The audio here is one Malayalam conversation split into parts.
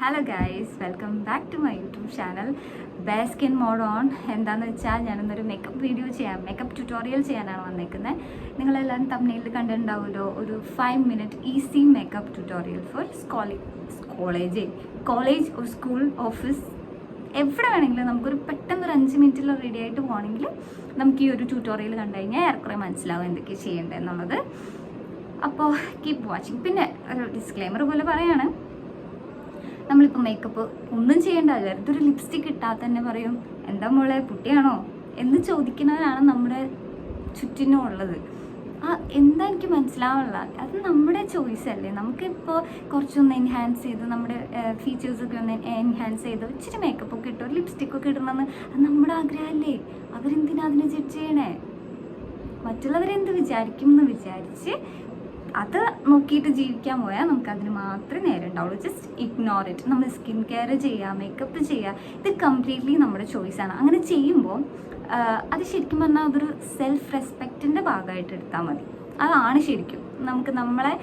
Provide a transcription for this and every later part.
Hello guys, welcome back to my YouTube channel bare skin mode on. എന്താണെന്ന് വെച്ചാൽ ഞാനിന്നൊരു മേക്കപ്പ് വീഡിയോ മേക്കപ്പ് ട്യൂട്ടോറിയൽ ചെയ്യാനാണ് വന്നേക്കുന്നത്. നിങ്ങളെല്ലാവരും തമ്മിൽ കണ്ടിട്ടുണ്ടാവുമല്ലോ, ഒരു 5 minute easy makeup tutorial for college school office എവിടെ വേണമെങ്കിലും നമുക്കൊരു പെട്ടെന്ന് ഒരു 5 മിനിറ്റിൽ റെഡി ആയിട്ട് പോകണമെങ്കിൽ നമുക്ക് ഈ ഒരു ട്യൂട്ടോറിയൽ കണ്ടു കഴിഞ്ഞാൽ ഏറെക്കുറെ മനസ്സിലാവും എന്തൊക്കെയാണ് ചെയ്യേണ്ടത് എന്നുള്ളത്. അപ്പോൾ കീപ്പ് വാച്ചിങ്. പിന്നെ ഒരു ഡിസ്ക്ലെയിമർ പോലെ പറയാണ്, നമ്മളിപ്പോൾ മേക്കപ്പ് ഒന്നും ചെയ്യേണ്ടതല്ല, ഇതൊരു ലിപ്സ്റ്റിക് ഇട്ടാൽ തന്നെ പറയും എന്താ മോളെ കുട്ടിയാണോ എന്ന് ചോദിക്കുന്നവരാണ് നമ്മുടെ ചുറ്റിനും ഉള്ളത്. എന്താ എനിക്ക് മനസ്സിലാവുള്ള, അത് നമ്മുടെ ചോയ്സ് അല്ലേ. നമുക്കിപ്പോൾ കുറച്ചൊന്ന് എൻഹാൻസ് ചെയ്ത് നമ്മുടെ ഫീച്ചേഴ്സൊക്കെ ഒന്ന് എൻഹാൻസ് ചെയ്ത് ഇച്ചിരി മേക്കപ്പൊക്കെ ഇട്ടോ ലിപ്സ്റ്റിക്കൊക്കെ ഇടണമെന്ന് അത് നമ്മുടെ ആഗ്രഹമല്ലേ. അവരെന്തിനാ അതിനെ ജഡ്ജ് ചെയ്യണേ? മറ്റുള്ളവരെന്ത് വിചാരിക്കും എന്ന് വിചാരിച്ച് അത് നോക്കിയിട്ട് ജീവിക്കാൻ പോയാൽ നമുക്കതിന് മാത്രമേ നേരം ഉണ്ടാവുള്ളൂ. Just ignore it. നമ്മൾ സ്കിൻ കെയർ ചെയ്യുക, മേക്കപ്പ് ചെയ്യുക, ഇത് കംപ്ലീറ്റ്ലി നമ്മുടെ ചോയ്സാണ്. അങ്ങനെ ചെയ്യുമ്പോൾ അത് ശരിക്കും പറഞ്ഞാൽ അതൊരു സെൽഫ് റെസ്പെക്റ്റിൻ്റെ ഭാഗമായിട്ട് എടുത്താൽ മതി. അതാണ് ശരിക്കും നമുക്ക് നമ്മളെ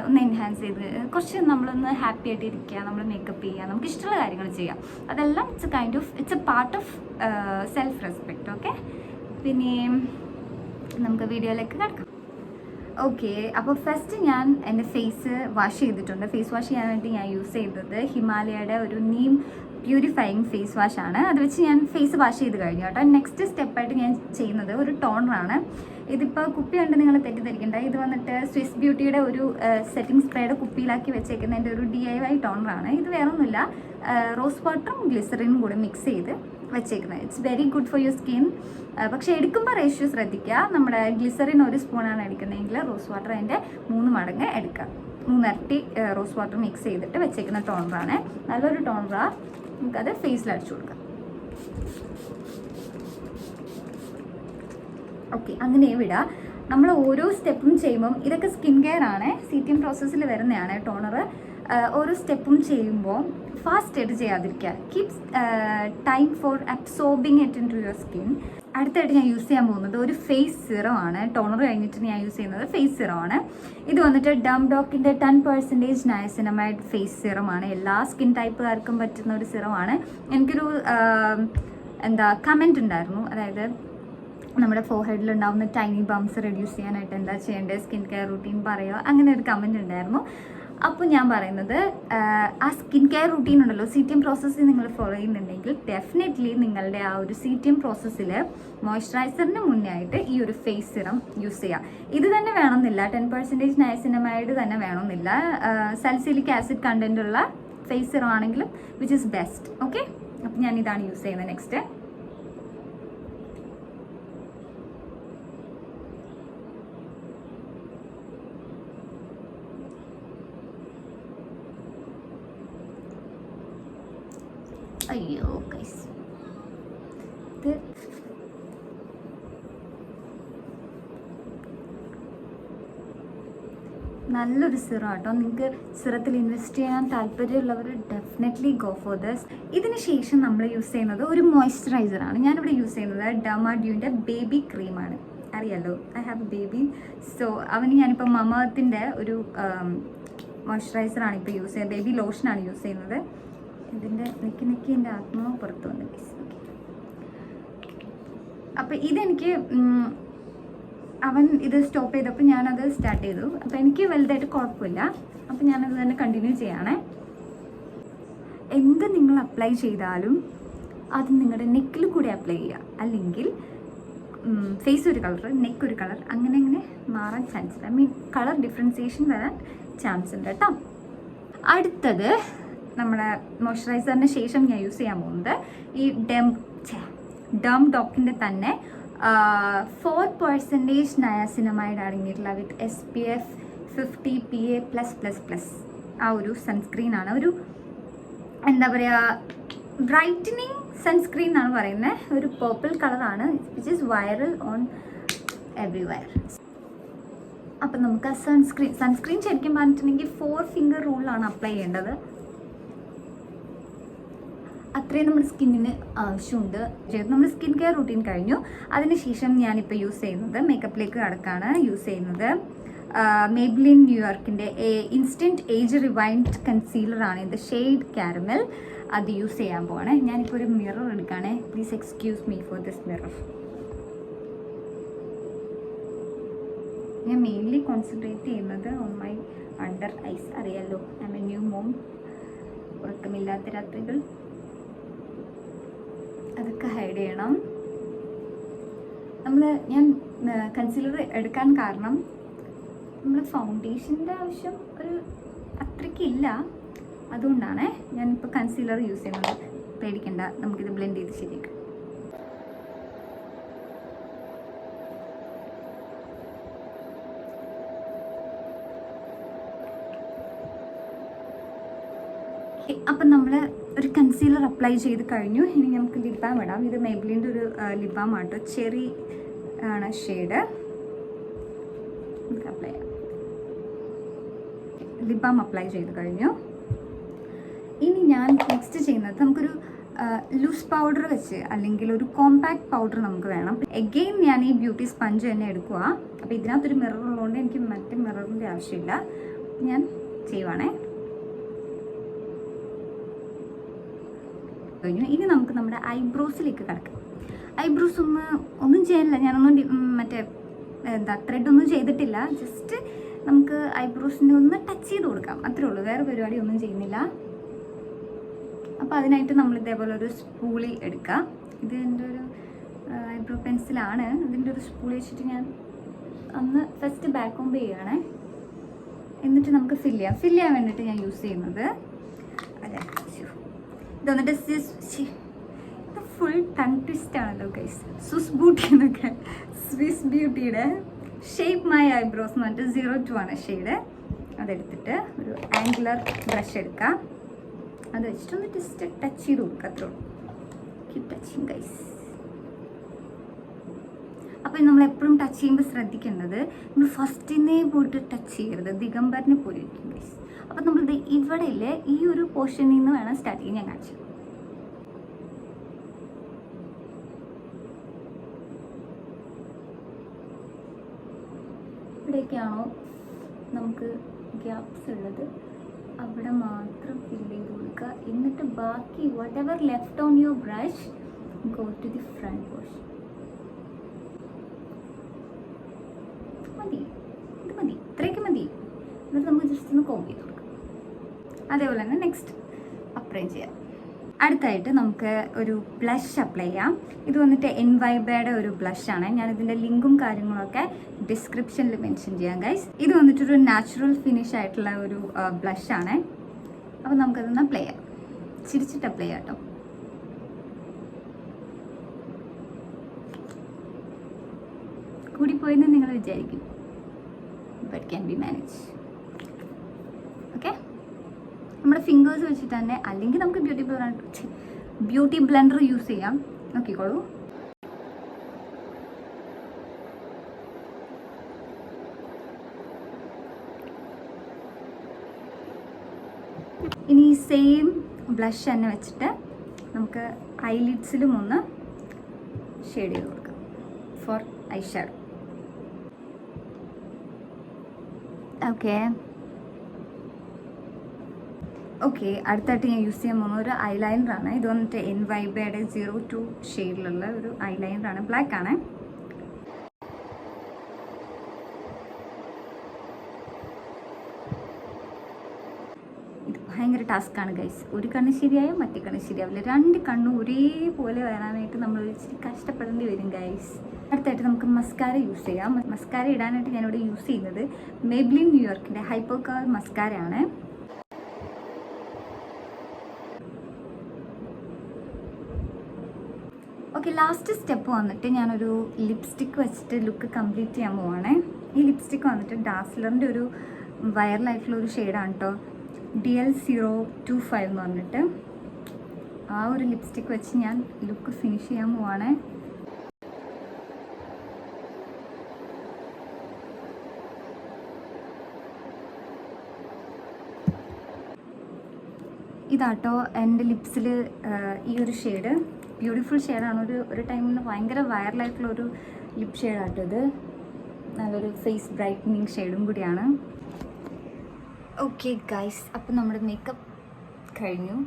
ഒന്ന് എൻഹാൻസ് ചെയ്ത് കുറച്ച് നമ്മളൊന്ന് ഹാപ്പി ആയിട്ട് ഇരിക്കുക, നമ്മൾ മേക്കപ്പ് ചെയ്യുക, നമുക്ക് ഇഷ്ടമുള്ള കാര്യങ്ങൾ ചെയ്യാം. അതെല്ലാം it's A part of self respect. Okay, പിന്നെ നമുക്ക് വീഡിയോയിലേക്ക് കിടക്കാം. ഓക്കെ, അപ്പോൾ ഫസ്റ്റ് ഞാൻ എൻ്റെ ഫേസ് വാഷ് ചെയ്തിട്ടുണ്ട്. ഫേസ് വാഷ് ചെയ്യാൻ വേണ്ടി ഞാൻ യൂസ് ചെയ്തത് ഹിമാലയയുടെ ഒരു നീം പ്യൂരിഫയിങ് ഫേസ് വാഷാണ്. അത് വെച്ച് ഞാൻ ഫേസ് വാഷ് ചെയ്ത് കഴിഞ്ഞു കേട്ടോ. നെക്സ്റ്റ് സ്റ്റെപ്പായിട്ട് ഞാൻ ചെയ്യുന്നത് ഒരു ടോണറാണ്. ഇതിപ്പോൾ കുപ്പി കണ്ട് നിങ്ങൾ തെറ്റിദ്ധരിക്കേണ്ട. ഇത് വന്നിട്ട് സ്വിസ് ബ്യൂട്ടിയുടെ ഒരു സെറ്റിംഗ് സ്പ്രേയുടെ കുപ്പിയിലാക്കി വെച്ചേക്കുന്നതിൻ്റെ ഒരു DIY ടോണറാണ്. ഇത് വേറൊന്നുമില്ല, റോസ് വാട്ടറും ഗ്ലിസറിനും കൂടി മിക്സ് ചെയ്ത് വെച്ചേക്കുന്നത്. It's very good for your skin. പക്ഷേ എടുക്കുമ്പോൾ റേഷ്യോ ശ്രദ്ധിക്കുക. നമ്മുടെ ഗ്ലിസറിൻ 1 സ്പൂണാണ് എടുക്കുന്നതെങ്കിൽ റോസ് വാട്ടർ അതിൻ്റെ 3 മടങ്ങ് എടുക്കുക. 3 ഇരട്ടി റോസ് വാട്ടർ മിക്സ് ചെയ്തിട്ട് വെച്ചേക്കുന്ന ടോണറാണ്. നല്ലൊരു ടോണറാണ്. നമുക്കത് ഫേസിൽ അടിച്ചു കൊടുക്കാം. ഓക്കെ, അങ്ങനെ വിടുക. നമ്മൾ ഓരോ സ്റ്റെപ്പും ചെയ്യുമ്പം ഇതൊക്കെ സ്കിൻ കെയർ ആണ്, CTM പ്രോസസ്സിൽ വരുന്നതാണ് ടോണർ. ഓരോ സ്റ്റെപ്പും ചെയ്യുമ്പോൾ ഫാസ്റ്റ് ആയിട്ട് ചെയ്യാതിരിക്കുക. Keeps time for absorbing it into your skin. അടുത്തായിട്ട് ഞാൻ യൂസ് ചെയ്യാൻ പോകുന്നത് ഒരു ഫേസ് സിറം ആണ്. ടോണർ കഴിഞ്ഞിട്ട് ഞാൻ യൂസ് ചെയ്യുന്നത് ഫേസ് സിറം ആണ്. ഇത് വന്നിട്ട് ഡംഡോക്കിൻ്റെ 10% നയസിനമൈഡ് ഫേസ് സിറമാണ്. എല്ലാ സ്കിൻ ടൈപ്പുകാർക്കും പറ്റുന്ന ഒരു സിറമാണ്. എനിക്കൊരു കമൻറ്റ് ഉണ്ടായിരുന്നു, അതായത് നമ്മുടെ ഫോർഹെഡിൽ ഉണ്ടാകുന്ന ടൈനി ബംസ് റെഡ്യൂസ് ചെയ്യാനായിട്ട് എന്താ ചെയ്യേണ്ടത്, സ്കിൻ കെയർ റൂട്ടീൻ പറയുക, അങ്ങനെ ഒരു കമൻറ്റ് ഉണ്ടായിരുന്നു. അപ്പോൾ ഞാൻ പറയുന്നത്, ആ സ്കിൻ കെയർ റൂട്ടീൻ ഉണ്ടല്ലോ, CTM പ്രോസസ്സിൽ നിങ്ങൾ ഫോളോ ചെയ്യുന്നുണ്ടെങ്കിൽ ഡെഫിനറ്റ്ലി നിങ്ങളുടെ ആ ഒരു CTM പ്രോസസ്സിൽ മോയ്സ്ചറൈസറിന് മുന്നേ ആയിട്ട് ഈ ഒരു ഫേസ് സിറം യൂസ് ചെയ്യുക. ഇത് തന്നെ വേണമെന്നില്ല, 10% നയസിനമൈഡ് തന്നെ വേണമെന്നില്ല. സൽസിലിക് ആസിഡ് കണ്ടന്റ് ഉള്ള ഫേസ് സിറം ആണെങ്കിലും വിച്ച് ഇസ് ബെസ്റ്റ്. ഓക്കെ, അപ്പം ഞാൻ ഇതാണ് യൂസ് ചെയ്യുന്നത്. നെക്സ്റ്റ് അയ്യോ ഗൈസ്, ഇത് നല്ലൊരു സിറം കേട്ടോ. നിങ്ങൾക്ക് സിറത്തിൽ ഇൻവെസ്റ്റ് ചെയ്യാൻ താല്പര്യമുള്ളവർ ഡെഫിനറ്റ്ലി ഗോ ഫോർ ദിസ്. ഇതിന് ശേഷം നമ്മൾ യൂസ് ചെയ്യുന്നത് ഒരു മോയ്സ്ചറൈസറാണ്. ഞാനിവിടെ യൂസ് ചെയ്യുന്നത് ഡമാഡ്യൂൻ്റെ ബേബി ക്രീമാണ്. അറിയാലോ, I have A baby. So അവന് ഞാനിപ്പോൾ മമത്തിൻ്റെ ഒരു മോയ്സ്ചറൈസറാണ് ഇപ്പോൾ യൂസ് ചെയ്യുന്നത്. ബേബി ലോഷനാണ് യൂസ് ചെയ്യുന്നത്. ഇതിൻ്റെ നെക്കി എൻ്റെ ആത്മാവ് പുറത്ത് വന്നു. അപ്പോൾ ഇതെനിക്ക് അവൻ ഇത് സ്റ്റോപ്പ് ചെയ്തപ്പോൾ ഞാനത് സ്റ്റാർട്ട് ചെയ്തു. അപ്പോൾ എനിക്ക് വലുതായിട്ട് കുഴപ്പമില്ല. അപ്പോൾ ഞാനത് തന്നെ കണ്ടിന്യൂ ചെയ്യണേ. എന്ത് നിങ്ങൾ അപ്ലൈ ചെയ്താലും അത് നിങ്ങളുടെ നെക്കിൽ കൂടി അപ്ലൈ ചെയ്യുക. അല്ലെങ്കിൽ ഫേസ് ഒരു കളർ, നെക്ക് ഒരു കളർ, അങ്ങനെ മാറാൻ ചാൻസ് ഉണ്ട്. കളർ ഡിഫറൻസിയേഷൻ വരാൻ ചാൻസ് ഉണ്ട് കേട്ടോ. അടുത്തത് നമ്മുടെ മോയ്സ്ചറൈസറിന് ശേഷം ഞാൻ യൂസ് ചെയ്യാൻ പോകുന്നത് ഈ ഡംഡോക്കിൻ്റെ തന്നെ 4% നയാസിനമൈഡ് അടങ്ങിയിട്ടുള്ള വിത്ത് SPF 50 PA+++ ആ ഒരു സൺസ്ക്രീനാണ്. ഒരു എന്താ പറയുക, ബ്രൈറ്റനിങ് സൺസ്ക്രീൻ എന്നാണ് പറയുന്നത്. ഒരു പേർപ്പിൾ കളറാണ്, which is viral on everywhere. അപ്പം നമുക്ക് ആ സൺസ്ക്രീൻ ശരിക്കും പറഞ്ഞിട്ടുണ്ടെങ്കിൽ 4 ഫിംഗർ റൂളിലാണ് അപ്ലൈ ചെയ്യേണ്ടത്. അത്രയും നമ്മുടെ സ്കിന്നിന് ആവശ്യമുണ്ട്. നമ്മുടെ സ്കിൻ കെയർ റൂട്ടീൻ കഴിഞ്ഞു. അതിനുശേഷം ഞാനിപ്പോൾ യൂസ് ചെയ്യുന്നത് മേക്കപ്പിലേക്ക് കടക്കാണ് യൂസ് ചെയ്യുന്നത് മേബ്ലിൻ ന്യൂയോർക്കിൻ്റെ ഇൻസ്റ്റൻറ്റ് ഏജ് റിവൈൻഡ് കൺസീലറാണ് ഇത്, ഷെയ്ഡ് കാരമൽ. അത് യൂസ് ചെയ്യാൻ പോവാണ്. ഞാനിപ്പോൾ ഒരു മിറർ എടുക്കുകയാണേ. Please excuse me for this mirror. ഞാൻ മെയിൻലി കോൺസെൻട്രേറ്റ് ചെയ്യുന്നത് ഓൺ മൈ അണ്ടർ ഐസ്. അറിയാലോ, I am a new mom. ഉറക്കമില്ലാത്ത രാത്രികൾ അതൊക്കെ ഹൈഡ് ചെയ്യണം. ഞാൻ കൺസീലർ എടുക്കാൻ കാരണം നമ്മൾ ഫൗണ്ടേഷൻ്റെ ആവശ്യം ഒരു അത്രയ്ക്കില്ല. അതുകൊണ്ടാണ് ഞാനിപ്പോൾ കൺസീലർ യൂസ് ചെയ്യുന്നത്. പേടിക്കണ്ട, നമുക്കിത് ബ്ലെൻഡ് ചെയ്ത് ശരിയാക്കാം. അപ്പം നമ്മൾ ഒരു കൺസീലർ അപ്ലൈ ചെയ്ത് കഴിഞ്ഞു. ഇനി നമുക്ക് ലിപ് ബാം ഇടാം. ഇത് മേബ്ലിൻ്റെ ഒരു ലിപ് ബാം ആട്ടോ, ചെറി ആണ് ഷെയ്ഡ്. നമുക്ക് അപ്ലൈ ചെയ്യാം. ലിപ് ബാം അപ്ലൈ ചെയ്ത് കഴിഞ്ഞു. ഇനി ഞാൻ നെക്സ്റ്റ് ചെയ്യുന്നത്, നമുക്കൊരു ലൂസ് പൗഡർ വെച്ച് അല്ലെങ്കിൽ ഒരു കോമ്പാക്ട് പൗഡർ നമുക്ക് വേണം. എഗെയിൻ ഞാൻ ഈ ബ്യൂട്ടി സ്പഞ്ച് തന്നെ എടുക്കുക. അപ്പോൾ ഇതിനകത്തൊരു മിറർ ഉള്ളതുകൊണ്ട് എനിക്ക് മറ്റേ മിററിൻ്റെ ആവശ്യമില്ല. ഞാൻ ചെയ്യുവാണേ. കഴിഞ്ഞു. ഇനി നമുക്ക് നമ്മുടെ ഐബ്രോസിലേക്ക് കിടക്കാം. ഐബ്രോസ് ഒന്നും ചെയ്യാനില്ല. ഞാനൊന്നും ത്രെഡൊന്നും ചെയ്തിട്ടില്ല. ജസ്റ്റ് നമുക്ക് ഐബ്രോസിനെ ഒന്ന് ടച്ച് ചെയ്ത് കൊടുക്കാം, അത്രേ ഉള്ളൂ. വേറെ പരിപാടി ഒന്നും ചെയ്യുന്നില്ല. അപ്പോൾ അതിനായിട്ട് നമ്മൾ ഇതേപോലെ ഒരു സ്പൂളി എടുക്കാം. ഇത് എൻ്റെ ഒരു ഐബ്രോ പെൻസിലാണ്. അതിൻ്റെ ഒരു സ്പൂളി വെച്ചിട്ട് ഞാൻ ഒന്ന് ഫസ്റ്റ് ബാക്ക് കോംബ് ചെയ്യുകയാണ്. എന്നിട്ട് നമുക്ക് ഫില്ല് ചെയ്യാൻ വേണ്ടിയിട്ട് ഞാൻ യൂസ് ചെയ്യുന്നത് അതെ, ഇത് വന്നിട്ട് ഇത് ഫുൾ ടങ് ട്വിസ്റ്റ് ആണല്ലോ ഗൈസ്. സ്വിസ് ബ്യൂട്ടിയുടെ ഷേപ്പ് മൈ ഐബ്രോസ് എന്ന് പറഞ്ഞിട്ട് 02 ആണ് ഷെയ്ഡ്. അതെടുത്തിട്ട് ഒരു ആംഗുലർ ബ്രഷ് എടുക്കാം. അത് വെച്ചിട്ട് ഒന്ന് ജസ്റ്റ് ടച്ച് ചെയ്ത് കൊടുക്കുക, അത്രേ ഉള്ളൂ. Keep touching guys. അപ്പം നമ്മൾ എപ്പോഴും ടച്ച് ചെയ്യുമ്പോൾ ശ്രദ്ധിക്കേണ്ടത്, നമ്മൾ ഫസ്റ്റിനെ പോയിട്ട് ടച്ച് ചെയ്യരുത്, ദിഗംബറിനെ പോലെ ഇരിക്കും ഗൈസ്. അപ്പം നമ്മളിത് ഇവിടെ ഇല്ലേ, ഈ ഒരു പോർഷനിൽ നിന്ന് വേണം സ്റ്റാർട്ട് ചെയ്യാൻ. ഞാൻ കാണിച്ചു. ഇവിടെയൊക്കെയാണോ നമുക്ക് ഗ്യാപ്സ് ഉള്ളത്, അവിടെ മാത്രം ഫില്ല് ചെയ്ത് കൊടുക്കുക. എന്നിട്ട് ബാക്കി whatever left on your brush go to the front portion. മതി, ഇത് മതി, ഇത്രയൊക്കെ മതി. എന്നിട്ട് നമുക്ക് ജസ്റ്റ് ഒന്ന് കോംബ് ചെയ്ത് കൊടുക്കാം. അതേപോലെ തന്നെ നെക്സ്റ്റ് അപ്ലൈ ചെയ്യാം. അടുത്തായിട്ട് നമുക്ക് ഒരു ബ്ലഷ് അപ്ലൈ ചെയ്യാം. ഇത് വന്നിട്ട് എൻവൈബയുടെ ഒരു ബ്ലഷാണ്. ഞാനിതിൻ്റെ ലിങ്കും കാര്യങ്ങളൊക്കെ ഡിസ്ക്രിപ്ഷനിൽ മെൻഷൻ ചെയ്യാം ഗൈസ്. ഇത് വന്നിട്ടൊരു നാച്ചുറൽ ഫിനിഷ് ആയിട്ടുള്ള ഒരു ബ്ലഷാണ്. അപ്പോൾ നമുക്കതൊന്ന് അപ്ലൈ ചെയ്യാം. ചിരിച്ചിട്ട് അപ്ലൈ ചെയ്യാം കേട്ടോ. കൂടിപ്പോയെന്ന് നിങ്ങൾ വിചാരിക്കും, but can be manage. Okay, നമ്മുടെ ഫിംഗേഴ്സ് വെച്ചിട്ട് തന്നെ, അല്ലെങ്കിൽ നമുക്ക് ബ്യൂട്ടി ബ്ലെൻഡർ യൂസ് ചെയ്യാം. നോക്കിക്കോളൂ. ഇനി സെയിം ബ്ലഷ് തന്നെ വെച്ചിട്ട് നമുക്ക് ഐലിഡ്സിലും ഒന്ന് ഷെയ്ഡ് ചെയ്ത് കൊടുക്കാം ഫോർ ഐ ഷാഡോ. ഓക്കെ, അടുത്തായിട്ട് ഞാൻ യൂസ് ചെയ്യാൻ പോകുന്ന ഒരു ഐലൈനറാണ്. ഇത് വന്നിട്ട് എൻവൈബയുടെ 02 ഷെയ്ഡിലുള്ള ഒരു ഐലൈനറാണ്. ബ്ലാക്ക് ആണ്. ഇത് ഭയങ്കര ടാസ്ക്കാണ് ഗൈസ്. ഒരു കണ്ണ് ശരിയായോ മറ്റേ കണ്ണ് ശരിയാവില്ല. രണ്ട് കണ്ണും ഒരേപോലെ വരാനായിട്ട് നമ്മൾ ഇച്ചിരി കഷ്ടപ്പെടേണ്ടി വരും ഗൈസ്. അടുത്തായിട്ട് നമുക്ക് മസ്കാര യൂസ് ചെയ്യാം. മസ്കാര ഇടാനായിട്ട് ഞാനിവിടെ യൂസ് ചെയ്യുന്നത് മേബ്ലിൻ ന്യൂയോർക്കിൻ്റെ ഹൈപ്പർ കർ മസ്കാരയാണ്. ഓക്കെ, ലാസ്റ്റ് സ്റ്റെപ്പ് വന്നിട്ട് ഞാനൊരു ലിപ്സ്റ്റിക്ക് വെച്ചിട്ട് ലുക്ക് കംപ്ലീറ്റ് ചെയ്യാൻ പോവാണ്. ഈ ലിപ്സ്റ്റിക്ക് വന്നിട്ട് ഡാസ്ലറിൻ്റെ ഒരു വൈറലായിട്ടുള്ള ഒരു ഷെയ്ഡാണ് കേട്ടോ, DL025 എന്ന് പറഞ്ഞിട്ട്. ആ ഒരു ലിപ്സ്റ്റിക്ക് വെച്ച് ഞാൻ ലുക്ക് ഫിനിഷ് ചെയ്യാൻ പോവാണ്. ഇതാട്ടോ എൻ്റെ ലിപ്സിൽ ഈ ഒരു ഷെയ്ഡ്. ബ്യൂട്ടിഫുൾ ഷെയ്ഡാണ്. ഒരു ടൈമിൽ ഭയങ്കര വൈറലായിട്ടുള്ള ഒരു ലിപ് ഷെയ്ഡാട്ടോ ഇത്. നല്ലൊരു ഫേസ് ബ്രൈറ്റനിങ് ഷെയ്ഡും കൂടിയാണ്. ഓക്കെ ഗൈസ്, അപ്പം നമ്മുടെ മേക്കപ്പ് കഴിഞ്ഞു.